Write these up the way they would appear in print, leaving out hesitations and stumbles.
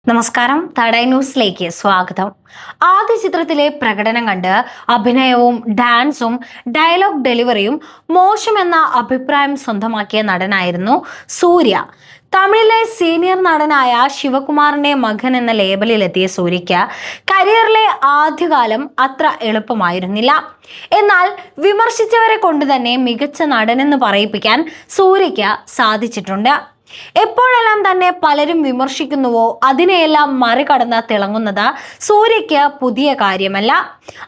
നമസ്കാരം, തടൈ ന്യൂസിലേക്ക് സ്വാഗതം. ആദ്യ ചിത്രത്തിലെ പ്രകടനം കണ്ട് അഭിനയവും ഡാൻസും ഡയലോഗ് ഡെലിവറിയും മോശമെന്ന അഭിപ്രായം സ്വന്തമാക്കിയ നടനായിരുന്നു സൂര്യ. തമിഴിലെ സീനിയർ നടനായ ശിവകുമാറിന്റെ മകൻ എന്ന ലേബലിലെത്തിയ സൂര്യയ്ക്ക് കരിയറിലെ ആദ്യകാലം അത്ര എളുപ്പമായിരുന്നില്ല. എന്നാൽ വിമർശിച്ചവരെ കൊണ്ട് തന്നെ മികച്ച നടനെന്ന് പറയിപ്പിക്കാൻ സൂര്യയ്ക്ക് സാധിച്ചിട്ടുണ്ട്. എപ്പോഴെല്ലാം തന്നെ പലരും വിമർശിക്കുന്നുവോ അതിനെയെല്ലാം മറികടന്ന് തിളങ്ങുന്നത് സൂര്യയ്ക്ക് പുതിയ കാര്യമല്ല.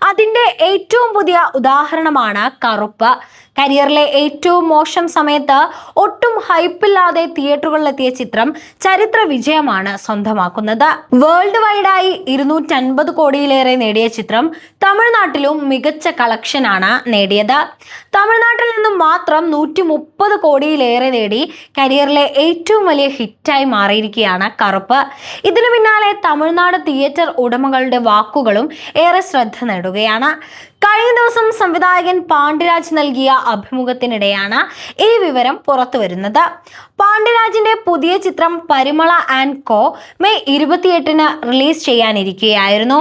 അതിന്റെ ഏറ്റവും പുതിയ ഉദാഹരണമാണ് കറുപ്പ്. കരിയറിലെ ഏറ്റവും മോശം സമയത്ത് ഒട്ടും ഹൈപ്പില്ലാതെ തിയേറ്ററുകളിലെത്തിയ ചിത്രം ചരിത്ര വിജയമാണ് സ്വന്തമാക്കുന്നത്. വേൾഡ് വൈഡായി 250 കോടിയിലേറെ നേടിയ ചിത്രം തമിഴ്നാട്ടിലും മികച്ച കളക്ഷനാണ് നേടിയത്. തമിഴ്നാട്ടിൽ നിന്നും മാത്രം 130 കോടിയിലേറെ നേടി കരിയറിലെ ഏറ്റവും വലിയ ഹിറ്റായി മാറിയിരിക്കുകയാണ് കറുപ്പ്. ഇതിനു പിന്നാലെ തമിഴ്നാട് തിയേറ്റർ ഉടമകളുടെ വാക്കുകളും ഏറെ ശ്രദ്ധ നേടുകയാണ്. കഴിഞ്ഞ ദിവസം സംവിധായകൻ പാണ്ഡ്യരാജ് നൽകിയ അഭിമുഖത്തിനിടെയാണ് ഈ വിവരം പുറത്തു വരുന്നത്. പാണ്ഡ്യരാജിന്റെ പുതിയ ചിത്രം പരിമള ആൻഡ് കോ മെയ് 28-ന് റിലീസ് ചെയ്യാനിരിക്കുകയായിരുന്നു.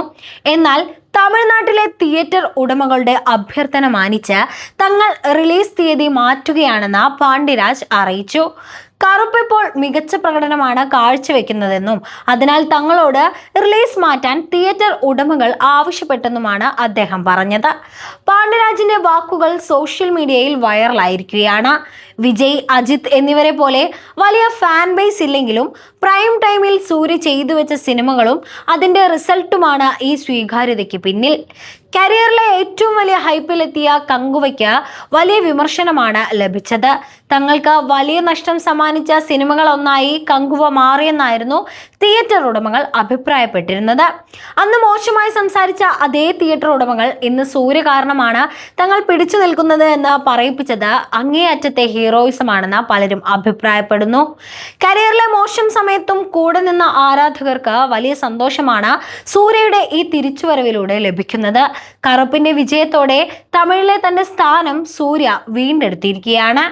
എന്നാൽ തമിഴ്നാട്ടിലെ തിയേറ്റർ ഉടമകളുടെ അഭ്യർത്ഥന മാനിച്ച് തങ്ങൾ റിലീസ് തീയതി മാറ്റുകയാണെന്ന് പാണ്ഡ്യരാജ് അറിയിച്ചു. കറുപ്പ് ഇപ്പോൾ മികച്ച പ്രകടനമാണ് കാഴ്ചവെക്കുന്നതെന്നും അതിനാൽ തങ്ങളോട് റിലീസ് മാറ്റാൻ തിയേറ്റർ ഉടമകൾ ആവശ്യപ്പെട്ടെന്നുമാണ് അദ്ദേഹം പറഞ്ഞത്. പാണ്ഡ്യരാജിന്റെ വാക്കുകൾ സോഷ്യൽ മീഡിയയിൽ വൈറലായിരിക്കുകയാണ്. വിജയ്, അജിത് എന്നിവരെ പോലെ വലിയ ഫാൻ ബേസ് ഇല്ലെങ്കിലും പ്രൈം ടൈമിൽ സൂര്യ ചെയ്തു വെച്ച സിനിമകളും അതിന്റെ റിസൾട്ടുമാണ് ഈ സ്വീകാര്യതയ്ക്ക് പിന്നിൽ. കരിയറിലെ ഏറ്റവും വലിയ ഹൈപ്പിലെത്തിയ കങ്കുവയ്ക്ക് വലിയ വിമർശനമാണ് ലഭിച്ചത്. തങ്ങൾക്ക് വലിയ നഷ്ടം സമ്മാനിച്ച സിനിമകളൊന്നായി കങ്കുവ മാറിയെന്നായിരുന്നു തിയേറ്റർ ഉടമകൾ അഭിപ്രായപ്പെട്ടിരുന്നത്. അന്ന് മോശമായി സംസാരിച്ച അതേ തിയേറ്റർ ഉടമകൾ ഇന്ന് സൂര്യ കാരണമാണ് തങ്ങൾ പിടിച്ചു നിൽക്കുന്നത് എന്ന് പറയിപ്പിച്ചത് അങ്ങേയറ്റത്തെ ഹീറോയിസമാണെന്ന് പലരും അഭിപ്രായപ്പെടുന്നു. കരിയറിലെ മോശം സമയത്തും കൂടെ നിന്ന ആരാധകർക്ക് വലിയ സന്തോഷമാണ് സൂര്യയുടെ ഈ തിരിച്ചുവരവിലൂടെ ലഭിക്കുന്നത്. കറുപ്പിന്റെ വിജയത്തോടെ തമിഴിലെ തന്റെ സ്ഥാനം സൂര്യ വീണ്ടെടുത്തിരിക്കുകയാണ്.